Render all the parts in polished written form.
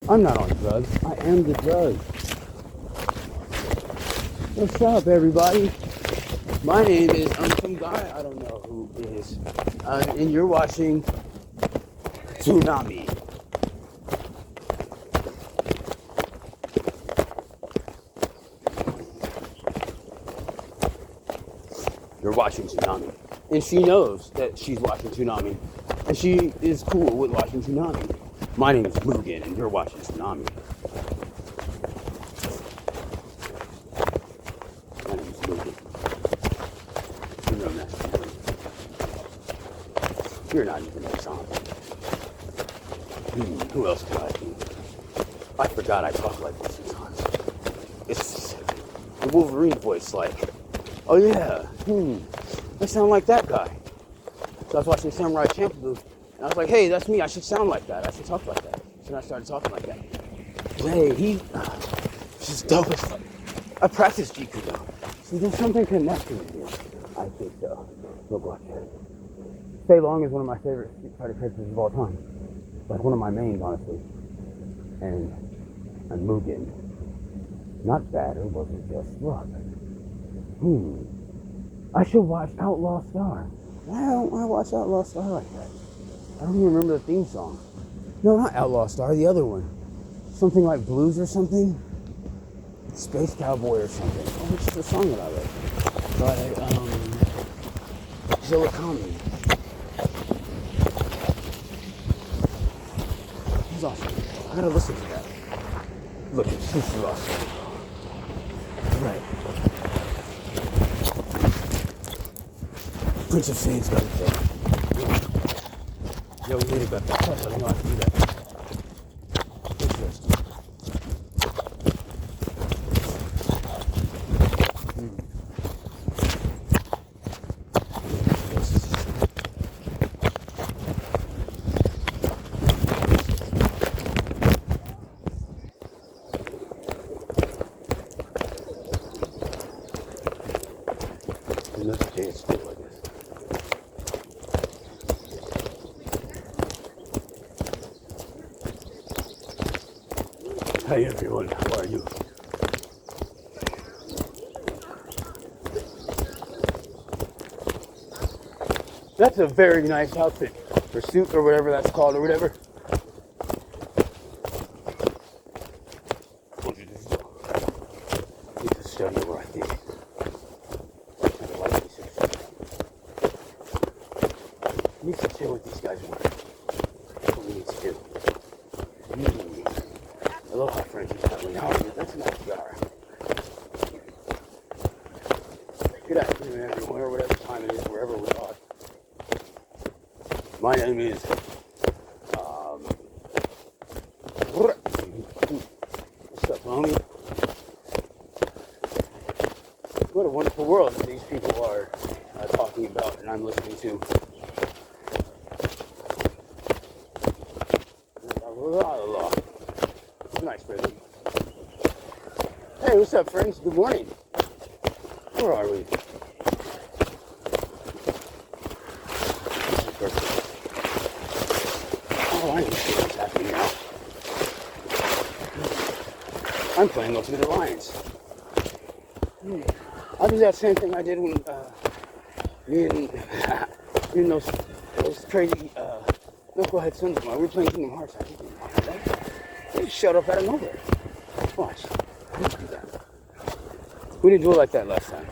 I'm not on drugs. I am the drug. What's up, everybody? My name is some guy. I don't know who is. And you're watching Tsunami. You're watching Tsunami. And she knows that she's watching Tsunami. And she is cool with watching Tsunami. My name is Mugen, and you're watching Tsunami. My name is Mugen. You're no Mexican. You're not even a zombie. Who else do I be? I forgot I talk like this sometimes. It's the Wolverine voice, like, oh yeah, I sound like that guy. So I was watching Samurai Champloo, and I was like, hey, that's me. I should sound like that. I should talk like that. So then I started talking like that. Hey, he's just dope as fuck. I practice Jiku though. So there's something connecting here. I think so. Look watch it. Fei Long is one of my favorite Street Fighter characters of all time. Like one of my mains, honestly. And Mugen. Not bad, it wasn't just luck. I should watch Outlaw Star. Why don't I watch Outlaw Star like that? I don't even remember the theme song. No, not Outlaw Star, the other one. Something like Blues or something? Space Cowboy or something. Oh, which is the song that I like? By Zilla Kami. He's awesome. I gotta listen to that. Look, it's super awesome. Right. Prince of Saints got it there. Yo, we later got that. I don't know how to do that. Interesting. Another day it's still like this. Hi everyone, how are you? That's a very nice outfit, or suit, or whatever that's called, or whatever. What did you do? I need to study more, I think. I like these things. We need to chill with these guys more. That's what we need to do. Aloha, Frankie. That's a nice cigar. Good afternoon, everyone, or whatever time it is, wherever we are. My name is what's up, homie? What a wonderful world that these people are talking about and I'm listening to. Nice, brother. Hey, what's up, friends? Good morning. Where are we? Oh, I understand what's happening now. I'm playing Ultimate Alliance. I'll do that same thing I did when me and those crazy knucklehead sons of mine. We were playing Kingdom Hearts. I think they just showed up out of nowhere. Watch. I didn't do that. We didn't do it like that last time.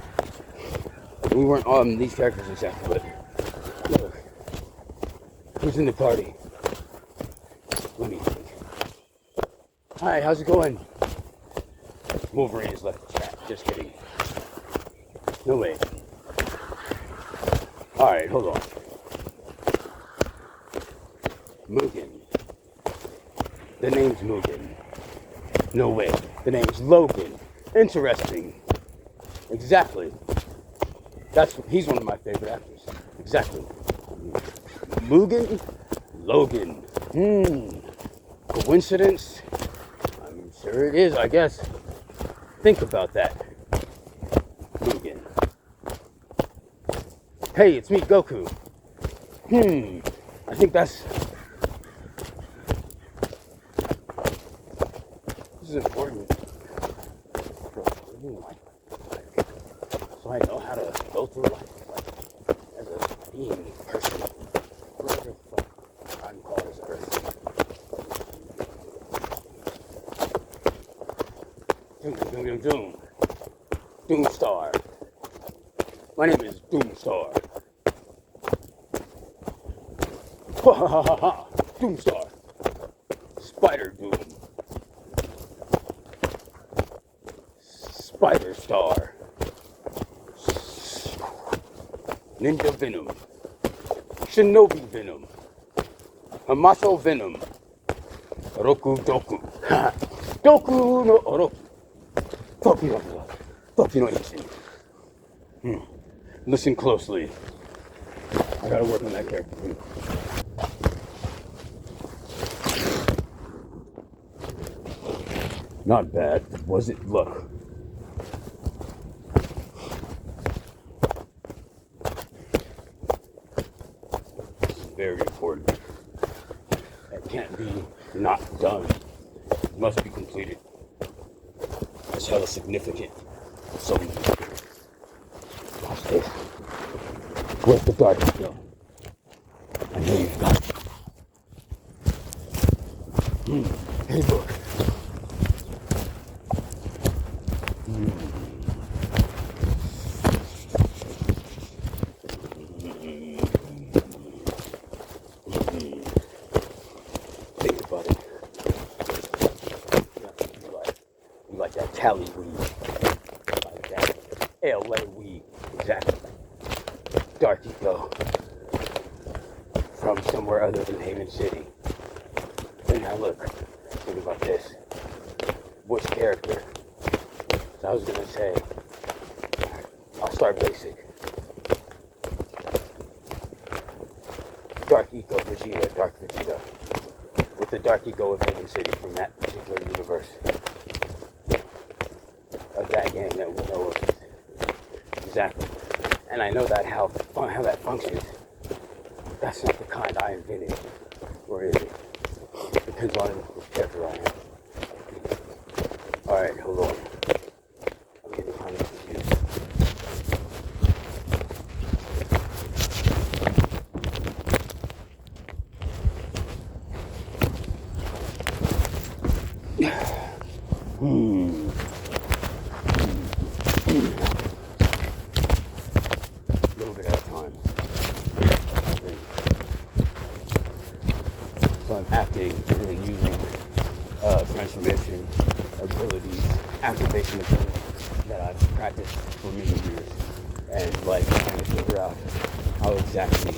We weren't on these characters exactly, but look. Who's in the party? Let me think. Hi, how's it going? Wolverine has left the chat. Just kidding. No way. Alright, hold on. Mugen. The name's Mugen. No way. The name's Logan. Interesting. Exactly. He's one of my favorite actors. Exactly. Mugen? Logan. Coincidence? I'm sure it is, I guess. Think about that. Mugen. Hey, it's me, Goku. I think that's is important for living life. So I know how to go through life as a being, person, whatever the fuck I'm called as earth. Doom. Doomstar. My name is Doomstar. Ha ha ha ha ha. Doomstar. Spider Doom. Spider Star. Ninja Venom. Shinobi Venom. Hamaso Venom. Roku Doku. Doku no Oroku. Toki no Ichi. Listen closely. I gotta work on that character. Not bad, was it? Look. Very important. That can't be not done. It must be completed. It's hella significant. So, watch this. Where's the darkness go? I know you've got it. Hey, look. Think about it. You like that Cali weed. Like that LA weed. Exactly. Dark Eco. From somewhere other than Haven City. And now look. Think about this. Which character? So I was gonna say, I'll start basic. Dark Eco Vegeta, Dark Vegeta. With the Dark Eco of Haven City from that particular universe. Of that game that we know of. Exactly. And I know that how that functions. That's not the kind I invented. Or is it? Depends on which character I am. Alright, hold on. I'm getting kind of confused. A little bit at a time. So I'm acting and using transformation abilities, activation abilities that I've practiced for many years, and like trying to figure out how exactly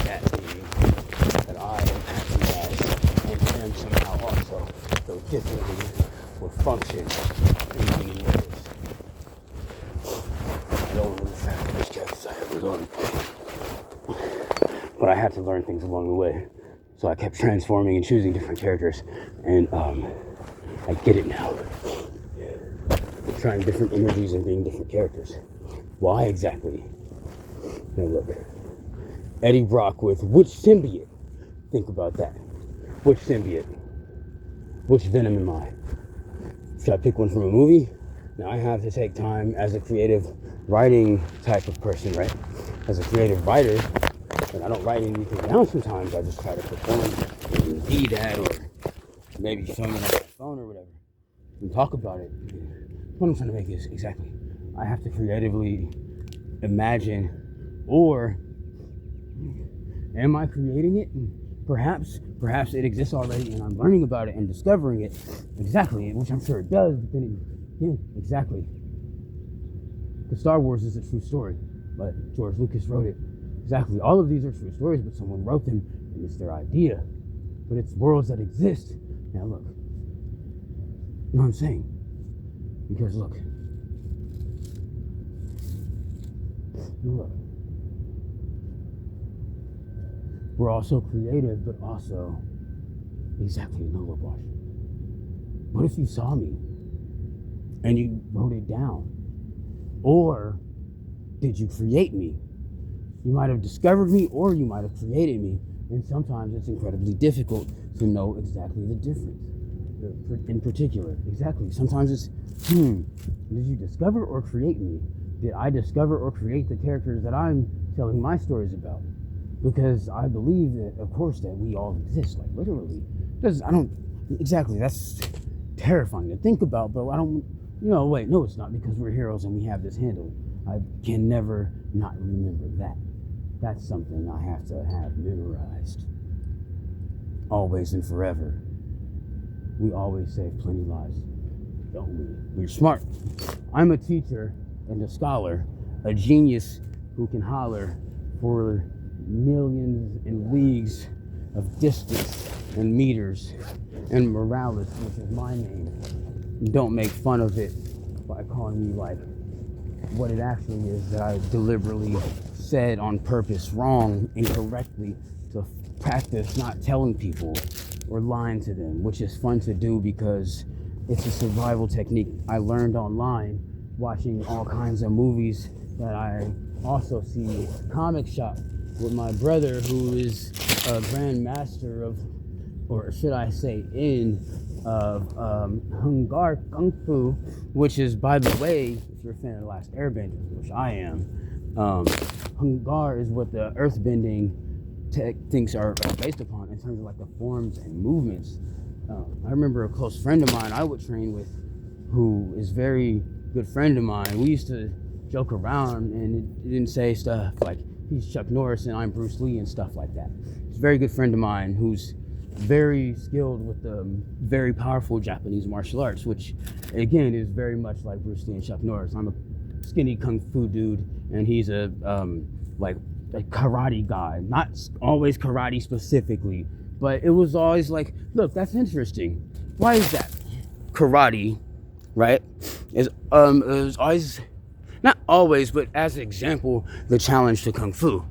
that I am acting as and can somehow also, though differently, will function in many ways. I don't know the fact of which characters I ever learned, but I had to learn things along the way. So I kept transforming and choosing different characters, and I get it now. Trying different energies and being different characters. Why exactly? Now look, Eddie Brock with which symbiote? Think about that. Which symbiote? Which Venom am I? Should I pick one from a movie? Now I have to take time as a creative writing type of person, right? As a creative writer, and I don't write anything down sometimes. I just try to perform and be that, or maybe film it on my phone or whatever, and talk about it. What I'm trying to make is exactly, I have to creatively imagine, or am I creating it? Perhaps it exists already and I'm learning about it and discovering it. Exactly, which I'm sure it does, but then again, exactly. Because Star Wars is a true story, but George Lucas wrote it. Exactly, all of these are true stories, but someone wrote them and it's their idea. But it's worlds that exist. Now look, you know what I'm saying? Because look, we're also creative, but also exactly, no, look, watch. What if you saw me and you wrote it down? Or did you create me? You might have discovered me or you might have created me. And sometimes it's incredibly difficult to know exactly the difference. in particular. Exactly. Sometimes it's, did you discover or create me? Did I discover or create the characters that I'm telling my stories about? Because I believe that, of course, that we all exist, like literally. Because exactly, that's terrifying to think about, but I don't, wait, no, it's not, because we're heroes and we have this handled. I can never not remember that. That's something I have to have memorized. Always and forever. We always save plenty lives, don't we? We're smart. I'm a teacher and a scholar, a genius who can holler for millions and leagues of distance and meters, and Morales, which is my name. Don't make fun of it by calling me like what it actually is that I deliberately said on purpose wrong, incorrectly, to practice not telling people or lying to them, which is fun to do because it's a survival technique I learned online watching all kinds of movies that I also see comic shop with my brother, who is a grandmaster of, or should I say Hung Gar Kung Fu, which is, by the way, if you're a fan of The Last Airbender, which I am, Hung Gar is what the earthbending things are based upon in terms of like the forms and movements. I remember a close friend of mine I would train with, who is a very good friend of mine. We used to joke around and it didn't say stuff like he's Chuck Norris and I'm Bruce Lee and stuff like that. He's a very good friend of mine who's very skilled with the very powerful Japanese martial arts, which again is very much like Bruce Lee and Chuck Norris. I'm a skinny kung fu dude and he's a karate guy. Not always karate specifically, but it was always like, look, that's interesting. Why is that? Karate, right, is always, not always, but as an example, the challenge to kung fu.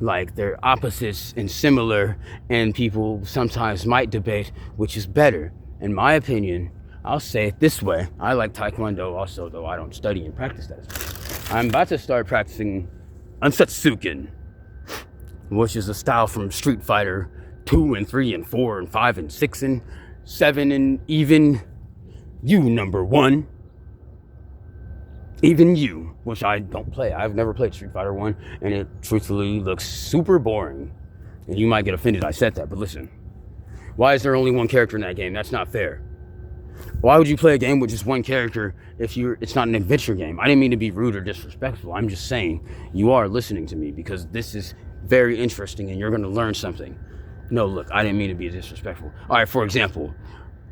Like they're opposites and similar, and people sometimes might debate which is better. In my opinion, I'll say it this way. I like Taekwondo also, though I don't study and practice that. I'm about to start practicing Unsatsuken, which is a style from Street Fighter 2 and 3 and 4 and 5 and 6 and 7 and even you, number 1. Even you, which I don't play. I've never played Street Fighter 1, and it truthfully looks super boring. And you might get offended I said that, but listen. Why is there only one character in that game? That's not fair. Why would you play a game with just one character if it's not an adventure game? I didn't mean to be rude or disrespectful. I'm just saying you are listening to me because this is very interesting and you're going to learn something. No, look, I didn't mean to be disrespectful. All right, for example,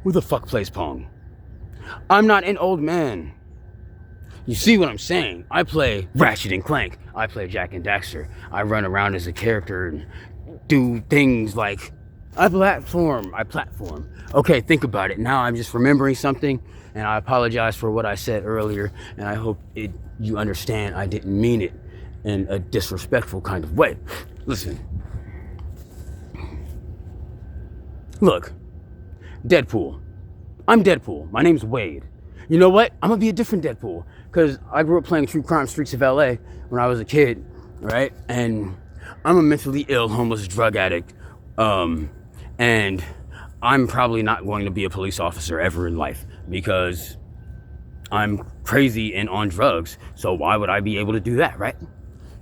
who the fuck plays Pong? I'm not an old man. You see what I'm saying? I play Ratchet and Clank. I play Jak and Daxter. I run around as a character and do things like I platform. Okay, think about it. Now I'm just remembering something, and I apologize for what I said earlier, and I hope you understand I didn't mean it in a disrespectful kind of way. Listen. Look, Deadpool. I'm Deadpool. My name's Wade. You know what? I'm gonna be a different Deadpool because I grew up playing True Crime Streets of LA when I was a kid, right? And I'm a mentally ill, homeless drug addict, and I'm probably not going to be a police officer ever in life because I'm crazy and on drugs. So why would I be able to do that, right?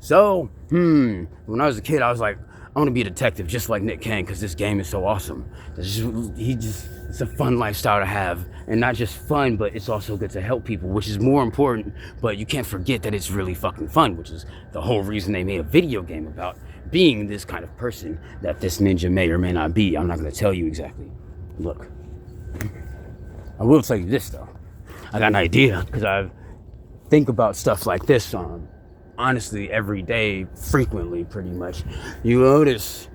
So, when I was a kid, I was like, I want to be a detective just like Nick Kane because this game is so awesome. It's a fun lifestyle to have, and not just fun, but it's also good to help people, which is more important. But you can't forget that it's really fucking fun, which is the whole reason they made a video game about being this kind of person that this ninja may or may not be. I'm not going to tell you exactly. Look, I will tell you this though. I got an idea because I think about stuff like this honestly every day, frequently, pretty much. You notice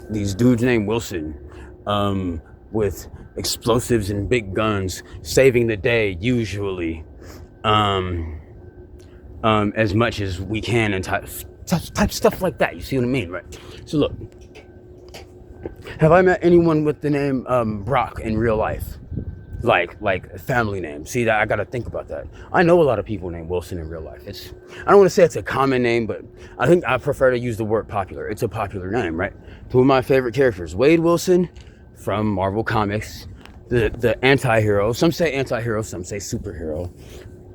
these dudes named Wilson with explosives and big guns saving the day usually as much as we can and type stuff like that. You see what I mean, right? So look, have I met anyone with the name Brock in real life? Like a family name. See, that I gotta think about that. I know a lot of people named Wilson in real life. I don't want to say it's a common name, but I think I prefer to use the word popular. It's a popular name, right? Two of my favorite characters, Wade Wilson from Marvel Comics, the anti-hero. Some say anti-hero, some say superhero.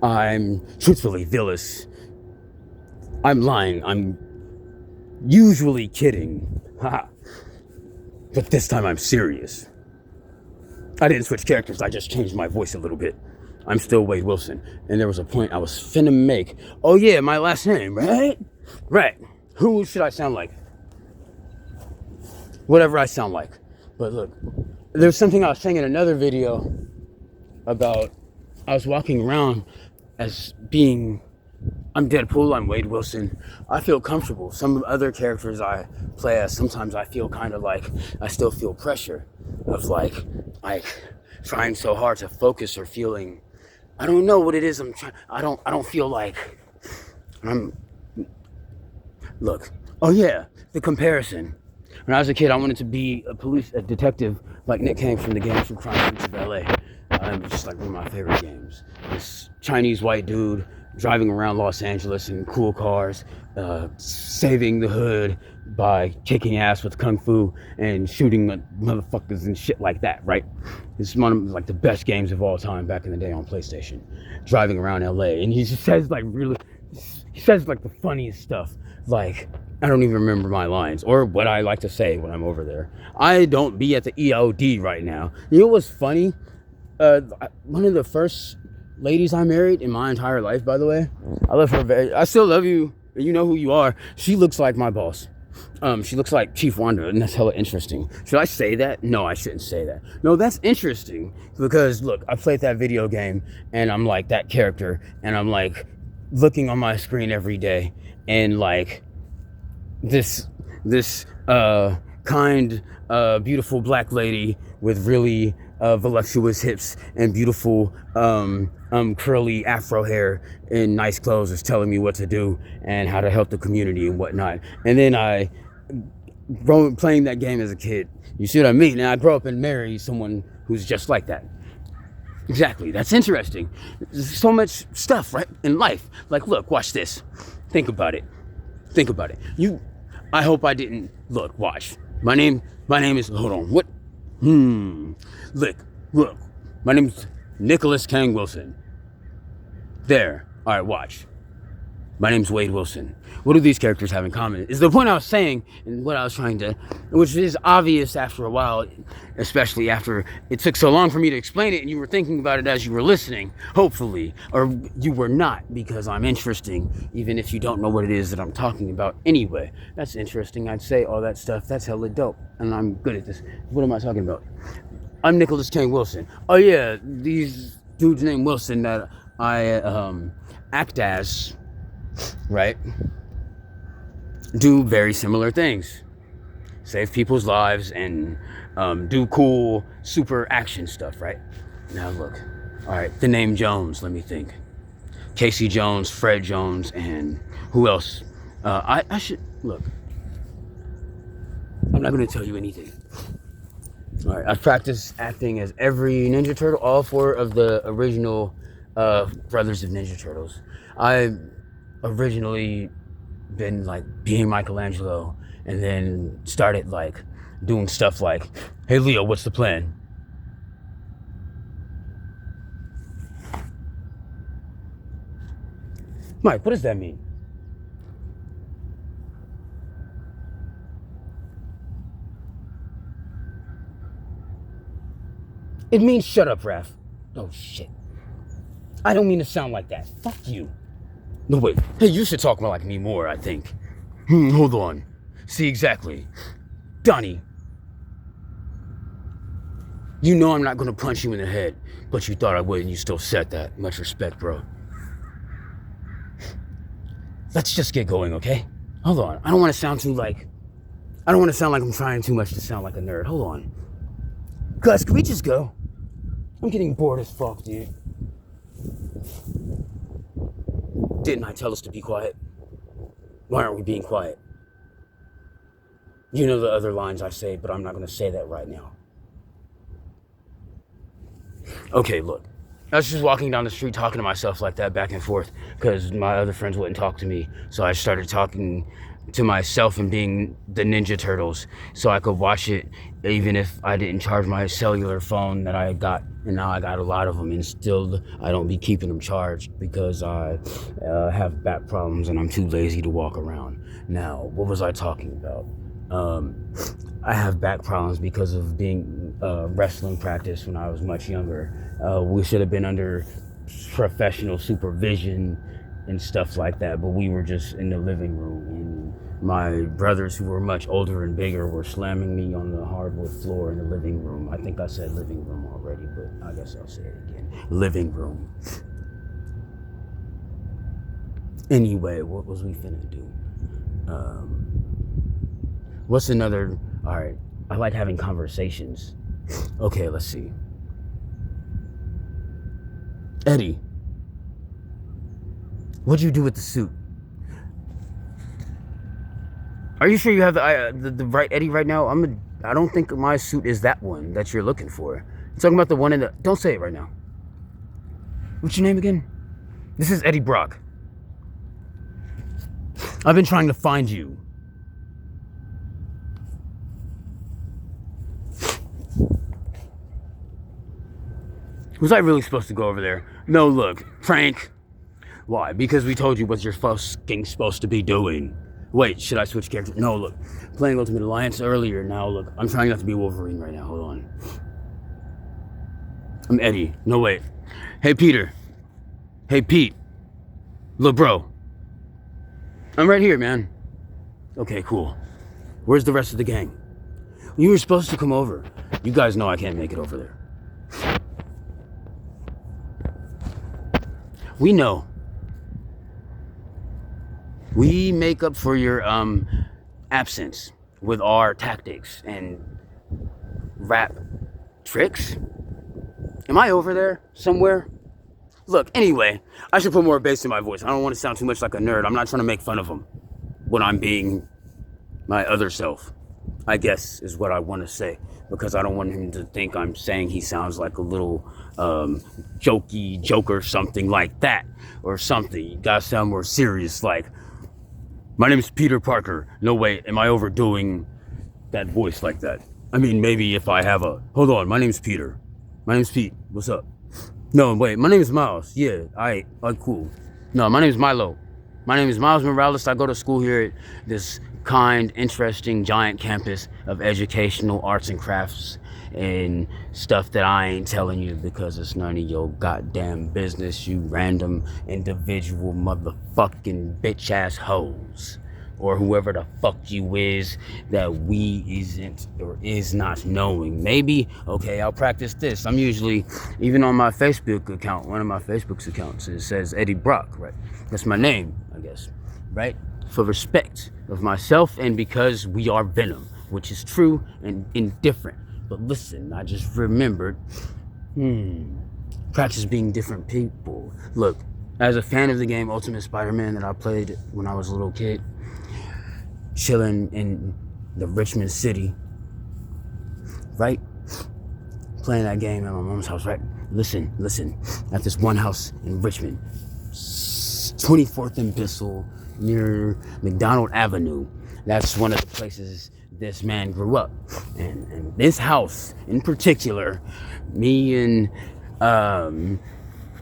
I'm truthfully villainous. I'm lying. I'm usually kidding. Haha. But this time I'm serious. I didn't switch characters, I just changed my voice a little bit. I'm still Wade Wilson. And there was a point I was finna make. Oh yeah, my last name, right? Right. Who should I sound like? Whatever I sound like. But look, there's something I was saying in another video about I was walking around as being, I'm Deadpool, I'm Wade Wilson. I feel comfortable. Some other characters I play as, sometimes I feel kind of like, I still feel pressure of like trying so hard to focus or feeling, I don't know what it is I'm trying, I don't feel like look, oh yeah, the comparison. When I was a kid, I wanted to be a detective like Nick Cage from the game from Crime Streets of LA. Just like one of my favorite games. This Chinese white dude driving around Los Angeles in cool cars, saving the hood by kicking ass with kung fu and shooting motherfuckers and shit like that, right? This is one of like the best games of all time back in the day on PlayStation. Driving around LA, and he just says like the funniest stuff. Like, I don't even remember my lines or what I like to say when I'm over there. I don't be at the EOD right now. You know what's funny? One of the first ladies I married in my entire life, by the way, I love her I still love you. You know who you are. She looks like my boss. She looks like Chief Wanda, and that's hella interesting. Should I say that? No, I shouldn't say that. No, that's interesting because look, I played that video game and I'm like that character, and I'm like looking on my screen every day, and like this kind, beautiful black lady with really voluptuous hips and beautiful curly afro hair and nice clothes is telling me what to do and how to help the community and whatnot. And then I playing that game as a kid, you see what I mean? And I grow up and marry someone who's just like that. Exactly. That's interesting. There's so much stuff, right, in life. Like, look, watch this. Think about it. I hope I didn't, look, watch. My name is, hold on, what? Look, my name's Nicholas Kang Wilson. There, all right, watch. My name's Wade Wilson. What do these characters have in common? Is the point I was saying, and what I was trying to, which is obvious after a while, especially after it took so long for me to explain it and you were thinking about it as you were listening, hopefully, or you were not, because I'm interesting, even if you don't know what it is that I'm talking about anyway. That's interesting. I'd say all that stuff. That's hella dope, and I'm good at this. What am I talking about? I'm Nicholas Kang Wilson. Oh yeah, these dudes named Wilson that I act as, right, do very similar things. Save people's lives and do cool, super action stuff, right? Now look, all right, the name Jones, let me think. Casey Jones, Fred Jones, and who else? I should, look, I'm not gonna tell you anything. All right, I've practiced acting as every Ninja Turtle, all 4 of the original Brothers of Ninja Turtles. I originally been like being Michelangelo, and then started like doing stuff like, hey Leo, what's the plan? Mike, what does that mean? It means shut up, Raph. Oh shit. I don't mean to sound like that. Fuck you. No, wait. Hey, you should talk more like me more, I think. Hold on. See, exactly. Donnie. You know I'm not gonna punch you in the head, but you thought I would and you still said that. Much respect, bro. Let's just get going, okay? Hold on. I don't want to sound like I'm trying too much to sound like a nerd. Hold on. Gus, can we just go? I'm getting bored as fuck, dude. Didn't I tell us to be quiet? Why aren't we being quiet? You know the other lines I say, but I'm not going to say that right now. Okay, look. I was just walking down the street talking to myself like that back and forth because my other friends wouldn't talk to me. So I started talking to myself and being the Ninja Turtles so I could watch it even if I didn't charge my cellular phone that I got, and now I got a lot of them, and still I don't be keeping them charged because I have back problems and I'm too lazy to walk around. Now, what was I talking about? I have back problems because of being wrestling practice when I was much younger. We should have been under professional supervision and stuff like that, but we were just in the living room, and my brothers who were much older and bigger were slamming me on the hardwood floor in the living room. I think I said living room already, but I guess I'll say it again. Living room. Anyway, what was we finna do? What's another... All right, I like having conversations. Okay, let's see. Eddie, what'd you do with the suit? Are you sure you have the right Eddie right now? I don't think my suit is that one that you're looking for. I'm talking about the one in the... Don't say it right now. What's your name again? This is Eddie Brock. I've been trying to find you. Was I really supposed to go over there? No, look, Frank. Why? Because we told you what you're fucking supposed to be doing. Wait, should I switch characters? No, look, playing Ultimate Alliance earlier. Now, look, I'm trying not to be Wolverine right now. Hold on. I'm Eddie. No, wait. Hey, Peter. Hey, Pete. Look, bro. I'm right here, man. Okay, cool. Where's the rest of the gang? You were supposed to come over. You guys know I can't make it over there. We know. We make up for your absence with our tactics and rap tricks. Am I over there somewhere? Look, anyway, I should put more bass in my voice. I don't want to sound too much like a nerd. I'm not trying to make fun of him when I'm being my other self, I guess is what I want to say, because I don't want him to think I'm saying he sounds like a little jokey joker, something like that, or something. You gotta sound more serious, like, my name is Peter Parker. No, wait, am I overdoing that voice like that? I mean, maybe if I have a... Hold on, my name's Peter. My name's Pete. What's up? No, wait, my name is Miles. Yeah, alright, cool. No, my name is Milo. My name is Miles Morales. I go to school here at this kind, interesting, giant campus of educational arts and crafts and stuff that I ain't telling you because it's none of your goddamn business, you random individual motherfucking bitch ass hoes, or whoever the fuck you is that we isn't or is not knowing. Maybe, okay, I'll practice this. I'm usually, even on my Facebook account, one of my Facebook's accounts, it says Eddie Brock, right? That's my name, I guess, right? For respect of myself and because we are Venom, which is true and indifferent. But listen, I just remembered, practice being different people. Look, as a fan of the game Ultimate Spider-Man that I played when I was a little kid, chilling in the Richmond city, right? Playing that game at my mom's house, right? Listen, at this one house in Richmond, 24th and Bissell, near McDonald Avenue. That's one of the places this man grew up. And this house in particular, me and an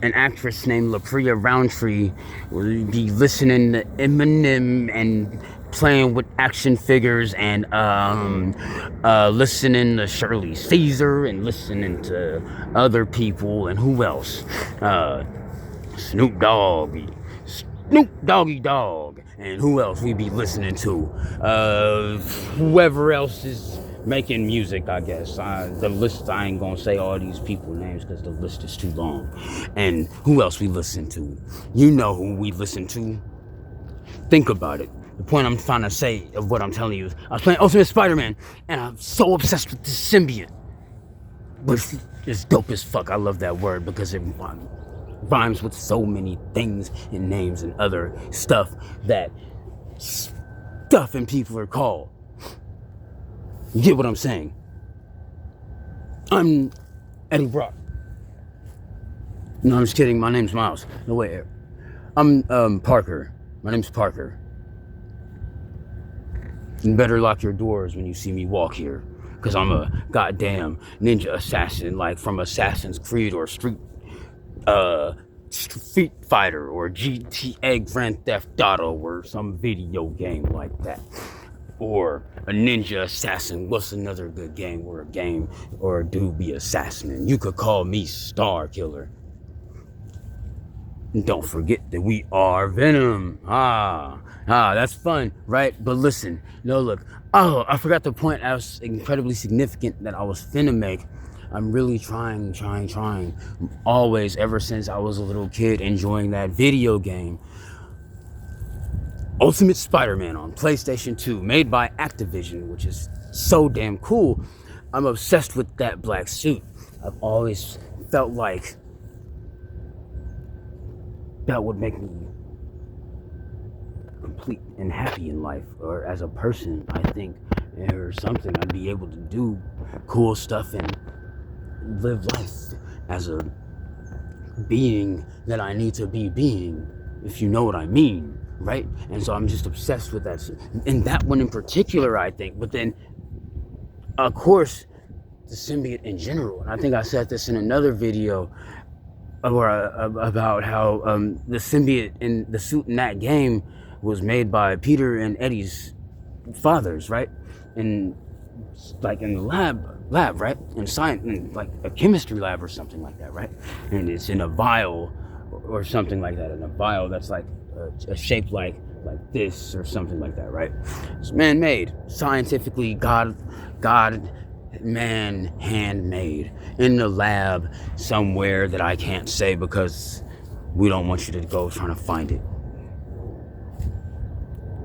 actress named LaPria Roundtree will be listening to Eminem and playing with action figures and listening to Shirley Caesar and listening to other people, and who else? Snoop Doggy Dogg, and who else we be listening to? Whoever else is making music, I guess. The list, I ain't gonna say all these people names because the list is too long. And who else we listen to? You know who we listen to. Think about it. The point I'm trying to say of what I'm telling you is I was playing Ultimate Spider-Man and I'm so obsessed with this symbiote. But it's dope as fuck. I love that word because it rhymes with so many things and names and other stuff that stuff and people are called. You get what I'm saying? I'm Eddie Brock. No, I'm just kidding. My name's Miles. No, wait. I'm Parker. My name's Parker. You better lock your doors when you see me walk here, because I'm a goddamn ninja assassin, like from Assassin's Creed or Street Fighter or GTA Grand Theft Auto or some video game like that. Or a ninja assassin. What's another good game where a game or a dude be assassinating? You could call me Star Killer. And don't forget that we are Venom. That's fun, right? But listen, no, look. Oh, I forgot the point. I was incredibly significant that I was finna make. I'm really trying, always, ever since I was a little kid, enjoying that video game. Ultimate Spider-Man on PlayStation 2, made by Activision, which is so damn cool. I'm obsessed with that black suit. I've always felt like that would make me complete and happy in life, or as a person, I think, or something. I'd be able to do cool stuff and live life as a being that I need to be being, if you know what I mean, right? And so I'm just obsessed with that, and that one in particular, I think. But then, of course, the symbiote in general, and I think I said this in another video, or about how the symbiote in the suit in that game was made by Peter and Eddie's fathers, right? And like in the lab, right? In science, in like a chemistry lab or something like that, right? And it's in a vial or something like that, in a vial that's like a shape like this or something like that, right? It's man-made, scientifically, man handmade in the lab somewhere that I can't say because we don't want you to go trying to find it.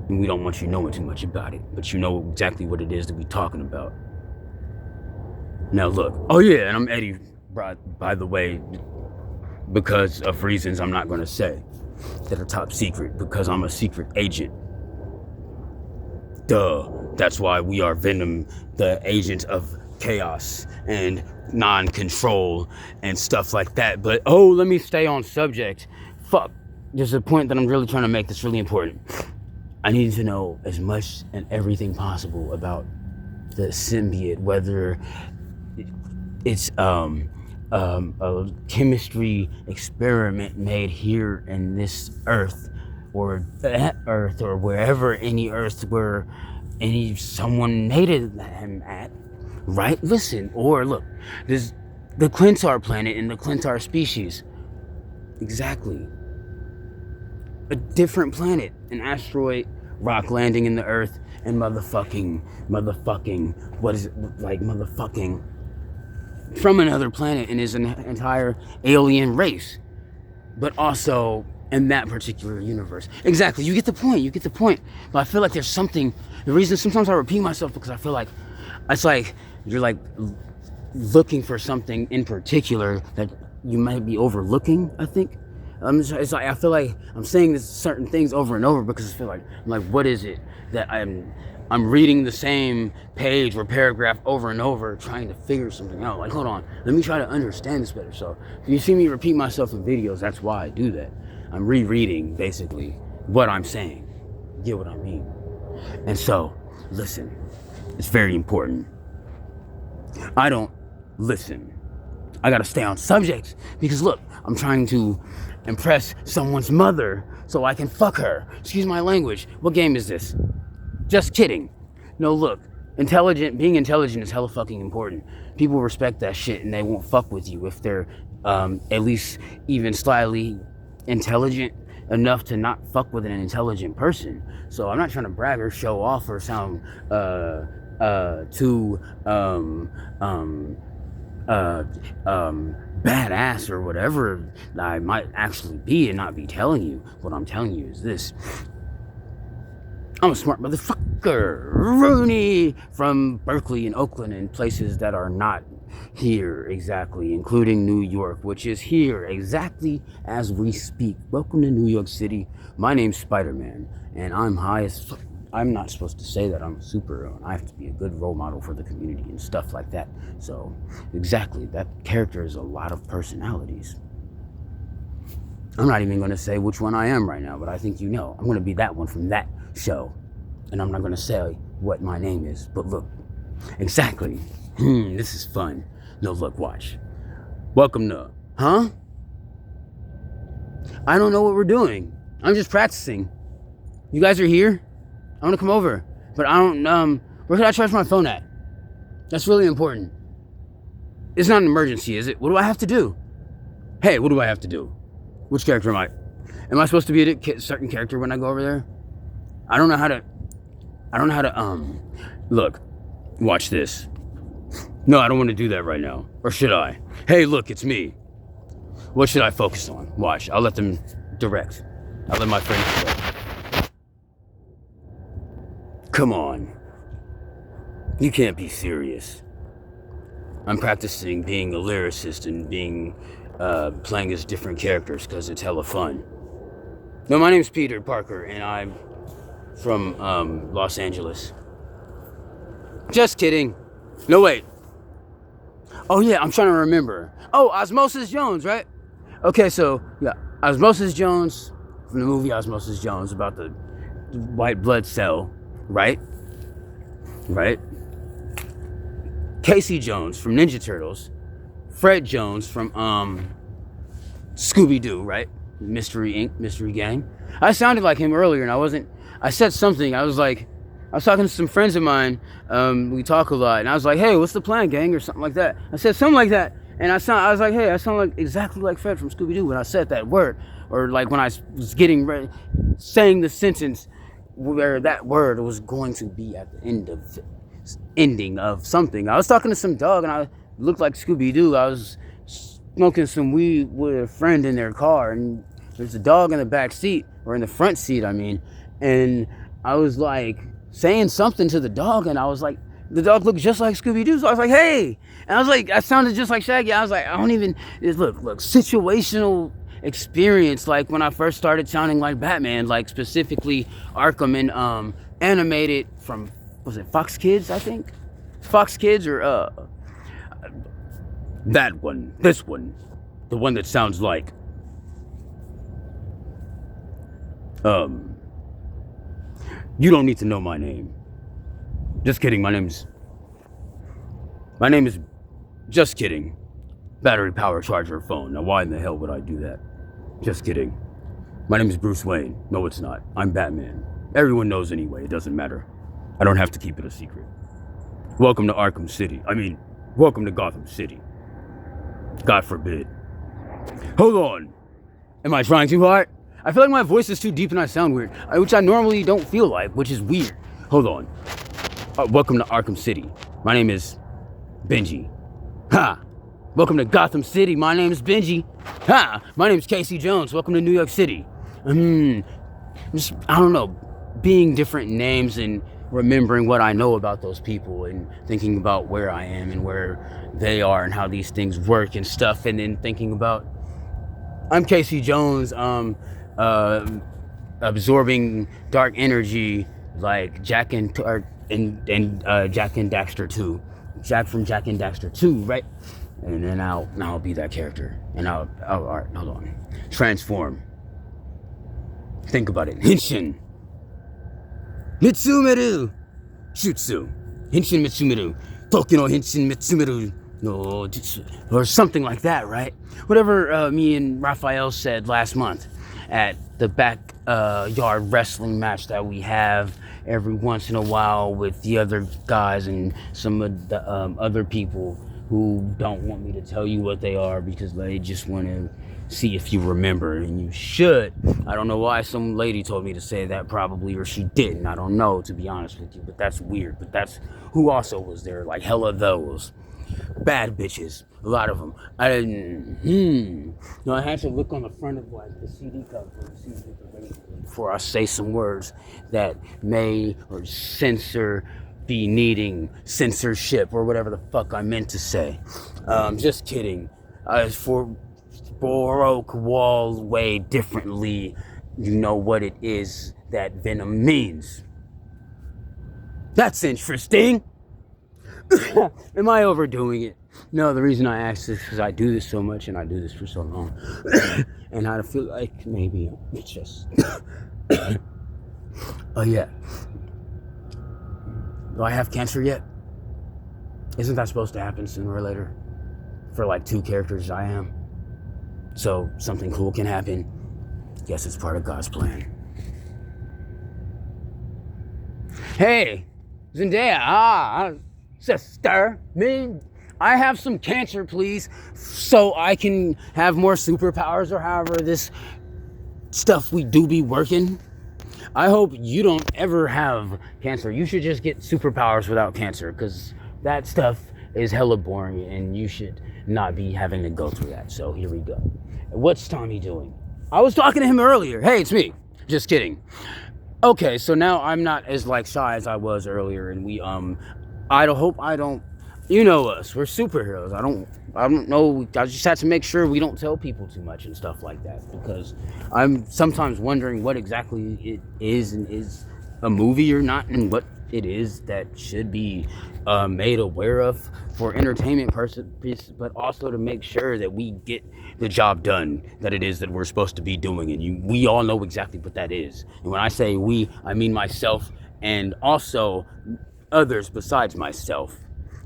And we don't want you knowing too much about it, but you know exactly what it is that we're talking about. Now look, oh yeah, and I'm Eddie, by the way, because of reasons I'm not going to say that are top secret, because I'm a secret agent. Duh. That's why we are Venom, the agent of chaos and non-control and stuff like that. But let me stay on subject. Fuck. There's a point that I'm really trying to make that's really important. I need to know as much and everything possible about the symbiote, whether it's a chemistry experiment made here in this earth, or that earth, or wherever, any earth where someone made him at, right? Listen, or look, there's the Clintar planet and the Clintar species. Exactly. A different planet, an asteroid, rock landing in the earth, and motherfucking, what is it, like motherfucking, from another planet, and is an entire alien race, but also in that particular universe. Exactly, you get the point. But I feel like there's something, the reason sometimes I repeat myself, because I feel like it's like you're like looking for something in particular that you might be overlooking, I think. It's like I feel like I'm saying this certain things over and over because I feel like I'm like, what is it that I'm reading the same page or paragraph over and over, trying to figure something out. Like, hold on, let me try to understand this better. So if you see me repeat myself in videos, that's why I do that. I'm rereading basically what I'm saying. You get what I mean? And so, listen, it's very important. I don't listen. I gotta stay on subject because look, I'm trying to impress someone's mother so I can fuck her. Excuse my language. What game is this? Just kidding. No, look, being intelligent is hella fucking important. People respect that shit and they won't fuck with you if they're at least even slightly intelligent enough to not fuck with an intelligent person. So I'm not trying to brag or show off or sound too badass or whatever I might actually be and not be telling you. What I'm telling you is this. I'm a smart motherfucker. Rooney from Berkeley and Oakland and places that are not here exactly, including New York, which is here exactly as we speak. Welcome to New York City. My name's Spider-Man, and I'm high as fuck. I'm not supposed to say that I'm a superhero. I have to be a good role model for the community and stuff like that. So, exactly, that character is a lot of personalities. I'm not even going to say which one I am right now, but I think you know. I'm going to be that one from that show. And I'm not going to say what my name is, but look, exactly. This is fun. No, look, watch. Welcome to, huh? I don't know what we're doing. I'm just practicing. You guys are here? I want to come over, but I don't, where can I charge my phone at? That's really important. It's not an emergency, is it? What do I have to do? Hey, what do I have to do? Which character am I? Am I supposed to be a certain character when I go over there? I don't know how to, look, watch this. No, I don't want to do that right now. Or should I? Hey, look, it's me. What should I focus on? Watch, I'll let them direct. I'll let my friends direct. Come on. You can't be serious. I'm practicing being a lyricist and playing as different characters because it's hella fun. No, my name's Peter Parker and I'm from Los Angeles. Just kidding. No, wait. Oh yeah, I'm trying to remember. Oh, Osmosis Jones, right? Okay, so yeah, Osmosis Jones from the movie Osmosis Jones about the white blood cell, right? Right? Casey Jones from Ninja Turtles. Fred Jones from Scooby-Doo, right? Mystery Inc., Mystery Gang. I sounded like him earlier and I said something. I was talking to some friends of mine. We talk a lot, and I was like, "Hey, what's the plan, gang?" or something like that. I said something like that, and I was like, "Hey, I sound like exactly like Fred from Scooby-Doo when I said that word," or like when I was getting ready, saying the sentence where that word was going to be at the ending of something. I was talking to some dog, and I looked like Scooby-Doo. I was smoking some weed with a friend in their car, and there's a dog in the back seat, or in the front seat, I mean, and I was like saying something to the dog, and I was like, the dog looked just like Scooby-Doo, so I was like, hey, and I was like, I sounded just like Shaggy. I was like, look, situational experience, like when I first started sounding like Batman, like specifically Arkham and animated from, was it Fox Kids, I think? Fox Kids or that one, this one, the one that sounds like you don't need to know my name. Just kidding, my name is just kidding. Battery power charger phone. Now why in the hell would I do that? Just kidding. My name is Bruce Wayne. No, it's not. I'm Batman. Everyone knows anyway, it doesn't matter. I don't have to keep it a secret. Welcome to Arkham City. Welcome to Gotham City. God forbid. Hold on. Am I trying too hard? I feel like my voice is too deep and I sound weird, which I normally don't feel like, which is weird. Hold on. Welcome to Arkham City. My name is Benji. Ha! Welcome to Gotham City. My name is Benji. Ha! My name is Casey Jones. Welcome to New York City. Just, I don't know, being different names and remembering what I know about those people and thinking about where I am and where they are and how these things work and stuff, and then thinking about, I'm Casey Jones, absorbing dark energy like Jack and Jack and Daxter 2. Jack from Jack and Daxter 2, right? And then I'll be that character. And all right, hold on. Transform. Think about it. Henshin. Mitsumeru. Shutsu. Henshin Mitsumeru. Toki no Henshin Mitsumeru. No, or something like that, right? Whatever me and Raphael said last month at the backyard wrestling match that we have every once in a while with the other guys and some of the other people who don't want me to tell you what they are because they just want to see if you remember, and you should. I don't know why some lady told me to say that, probably, or she didn't. I don't know, to be honest with you, but that's weird. But that's who also was there, like hella those. Bad bitches, a lot of them. I didn't, No, I had to look on the front of like the CD cover to see what the rating was before I say some words that may or be needing censorship or whatever the fuck I meant to say. Just kidding. For Baroque wall way differently, you know what it is that venom means. That's interesting. Am I overdoing it? No, the reason I ask this is because I do this so much and I do this for so long. And I feel like maybe it's just... Oh, yeah. Do I have cancer yet? Isn't that supposed to happen sooner or later? For like 2 characters I am. So something cool can happen. Guess it's part of God's plan. Hey, Zendaya, sister, I have some cancer, please, so I can have more superpowers or however this stuff we do be working. I hope you don't ever have cancer. You should just get superpowers without cancer, because that stuff is hella boring and you should not be having to go through that. So here we go. What's Tommy doing? I was talking to him earlier. Hey, it's me. Just kidding. Okay, so now I'm not as like shy as I was earlier, and I don't, you know us, we're superheroes. I don't know, I just have to make sure we don't tell people too much and stuff like that, because I'm sometimes wondering what exactly it is and is a movie or not, and what it is that should be made aware of for entertainment purposes, but also to make sure that we get the job done that it is that we're supposed to be doing. And we all know exactly what that is. And when I say we, I mean myself and also others besides myself.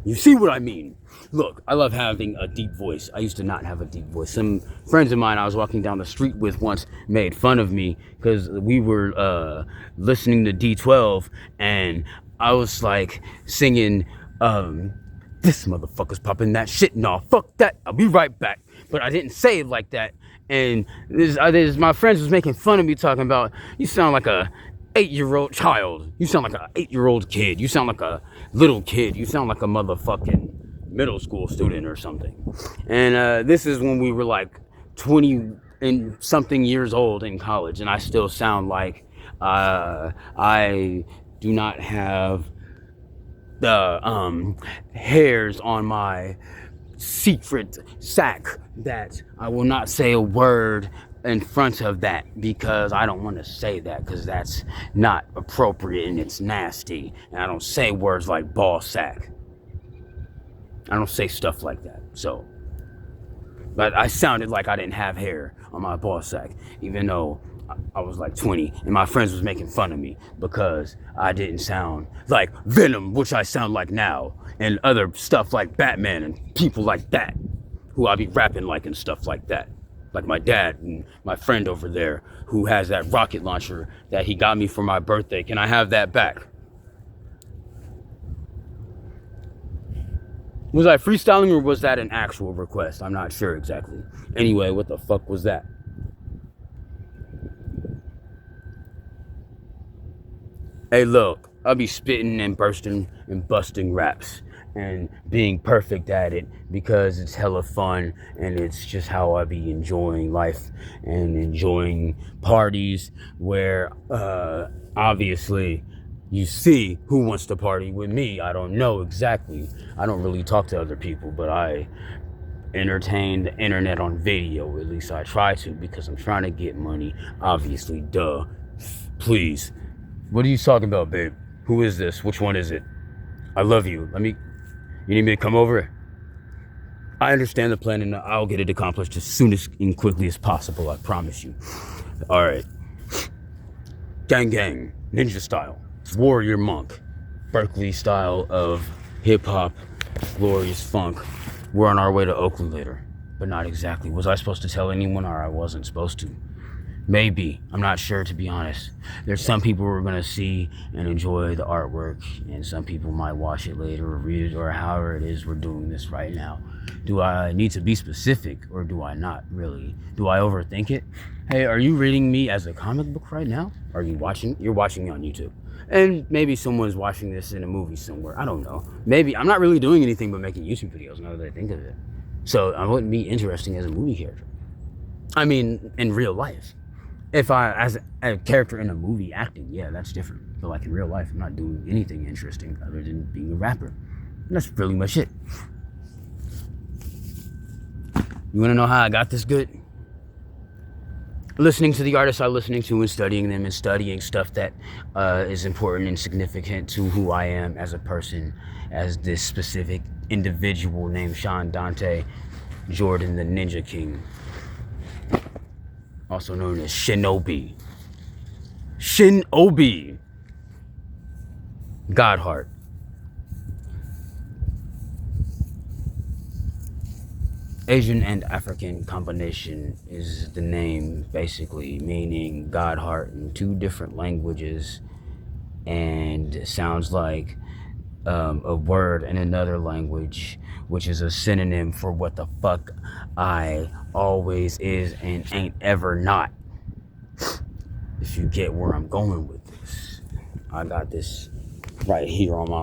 You see what I mean? Look, I love having a deep voice. I used to not have a deep voice. Some friends of mine I was walking down the street with once made fun of me because we were listening to D12, and I was like singing, this motherfucker's popping that shit. No, fuck that. I'll be right back. But I didn't say it like that. And my friends was making fun of me, talking about, you sound like a 8-year-old child. You sound like an 8-year-old kid. You sound like a little kid. You sound like a motherfucking middle school student or something. And this is when we were like 20 and something years old in college, and I still sound like I do not have the hairs on my secret sack that I will not say a word in front of that, because I don't want to say that, because that's not appropriate and it's nasty, and I don't say words like ball sack. I don't say stuff like that. So, but I sounded like I didn't have hair on my ball sack, even though I was like 20, and my friends was making fun of me because I didn't sound like Venom, which I sound like now, and other stuff like Batman and people like that, who I be rapping like and stuff like that. Like my dad and my friend over there who has that rocket launcher that he got me for my birthday. Can I have that back? Was I freestyling or was that an actual request? I'm not sure exactly. Anyway, what the fuck was that? Hey, look, I'll be spitting and bursting and busting raps and being perfect at it because it's hella fun, and it's just how I be enjoying life and enjoying parties where obviously you see who wants to party with me. I don't know exactly. I don't really talk to other people, but I entertain the internet on video. At least I try to, because I'm trying to get money, obviously. Duh. Please. What are you talking about, babe? Who is this? Which one is it? I love you. You need me to come over? I understand the plan, and I'll get it accomplished as soon as and quickly as possible. I promise you. All right. Gang gang. Ninja style. Warrior monk. Berkeley style of hip hop. Glorious funk. We're on our way to Oakland later. But not exactly. Was I supposed to tell anyone, or I wasn't supposed to? Maybe. I'm not sure, to be honest. There's some people who are going to see and enjoy the artwork, and some people might watch it later or read it, or however it is we're doing this right now. Do I need to be specific, or do I not really? Do I overthink it? Hey, are you reading me as a comic book right now? Are you watching? You're watching me on YouTube. And maybe someone's watching this in a movie somewhere. I don't know. Maybe. I'm not really doing anything but making YouTube videos now that I think of it. So I wouldn't be interesting as a movie character. I mean, in real life. If as a character in a movie acting, yeah, that's different. But like in real life, I'm not doing anything interesting other than being a rapper. And that's really much it. You wanna know how I got this good? Listening to the artists I'm listening to and studying them, and studying stuff that is important and significant to who I am as a person, as this specific individual named Sean Dante Jordan, the Ninja King. Also known as Shinobi. Shinobi. Godheart. Asian and African combination is the name, basically, meaning God heart in two different languages, and it sounds like a word in another language, which is a synonym for what the fuck I always is and ain't ever not. If you get where I'm going with this, I got this right here on my